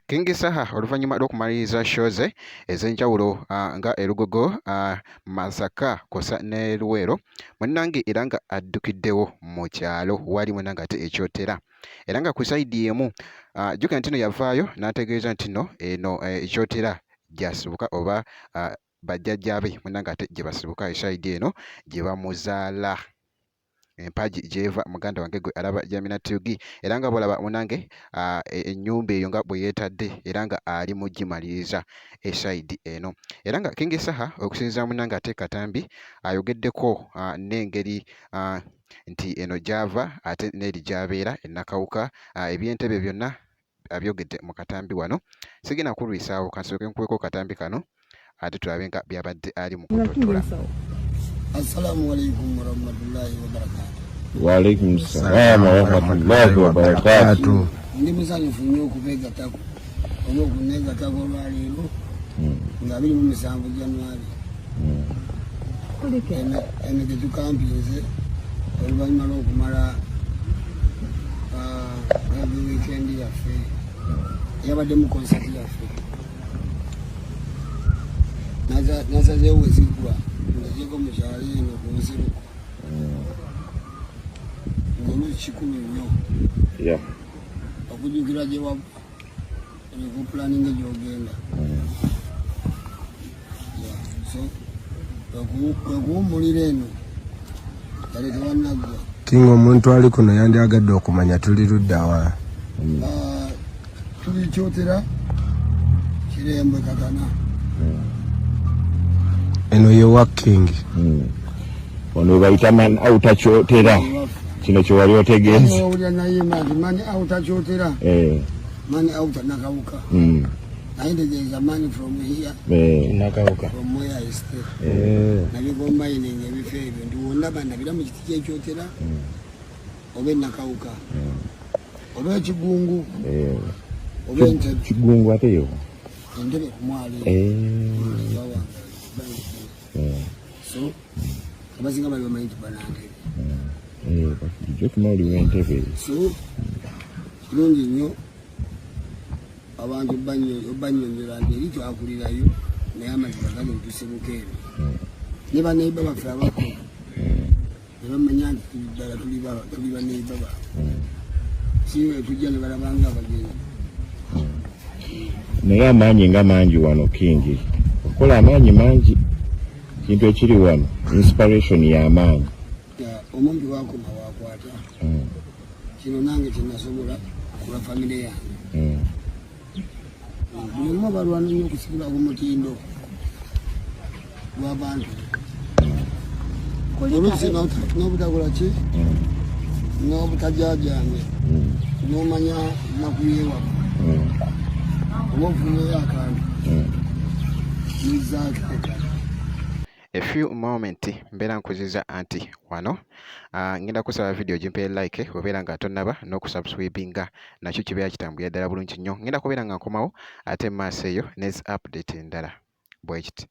King Saha oluvannyuma lw'okumaliriza show ze ez'enjawulo nga Elugogo, Masaka kw'ossa ne Luweero, munnange era nga addukiddewo mu kyalo wali munnange ate ekyotera era nga ku sayidi emu jjukira nti nno yavaayo n'ategeeza nti nno eno ekyotera gy'asibuka oba bajjajjaabe munnange ate gye basibuka esayidi eno gye bamuzaala. Empagi gy'eva muganda wange gwe alaba Jaminatugi era nga bw'olaba munnange ennyumba eyo nga bwe yeetadde era nga ali mu gimaliriza esayidi eno era nga King Saha okusinziira munnange ate Katambi ayogeddeko n'engeri nti eno gy'ava ate n'eri gy'abeera ennakawuka, eby'entebe byonna abyogedde mu Katambi wano. Sigenda kulwisaawo kansooke nkuweko Katambi kano ate tulabe nga by'abadde ali mu kutotola. Assalamu alaikum warahmatullahi wabarakatuh. Wa alaikum salaam warahmatullahi wabarakatuh. Ndi musanyufu nnyo okubeegatako oba okuneegatako olwaleero nga 27 January. Eno gye tukampinze oluvannyuma lw'okumala weekend yaffe yabadde mu concert yaffe nasazeewo weziggwa ngezeko mu kyalo eno ku nsibuko ng'oluusi kikulu nnyo okujjukira gye wava nekupulaninga gy'ogenda so wekuwummulira eno kale tewannaggwa. King, omuntu ali kuno yandyagadde okumanya tuli luddawa? Tuli Kyotera Kirembwe Katana. Eno ye wa King. Ono bayita man outa Kyotera. Kino kye wali otegeeza. Owulira naye mani outa Kyotera. Mani outa Nakawuka. I ntegeeza mani from here. Nakawuka. From where I stay. Naliko mining ebifo ebyo ndi wonna bannabira mu kiti ky'Ekyotera oba Nakawuka oba Ekigungu oba Entebbe. Kigungu ate yo. Entebbe ku mwalo. So abasinga bali bamanyi tubanantebe. Jjo tumauli w'Entebbe. So kirungi nnyo abantu banyonyola nti eri twakulirayo naye amazima gali ntusibuka eno ne baneiba baffe abako ne bamanya nti ddala tuli baneiba baabwe siwe tujja ne balabanga abagenyi. Naye amaanyi nga mangi wano King. Okola amaanyi mangi. Kintu ekiri wano inspiration y'amaanyi. Omuntu wakoma wakwata kino nange kyenasobola kula famire yange. Buli omu balwana nnyo okusigula ku mutindo gw'abantu oluusi n'obutakola ki n'obutajaajamye n'omanya nakuyeewaka oba ofuneyo akantu nizaakiteka. A few moment mbeera nkuziza anti wano ngenda kusaba video gimpe like obeera nga tonnaba n'okusubscribinga nakyo kibeera kitambulira ddala bulungi nnyo. Ngenda kubeera nga nkomawo ate maaso eyo nezi update endala bwekiti.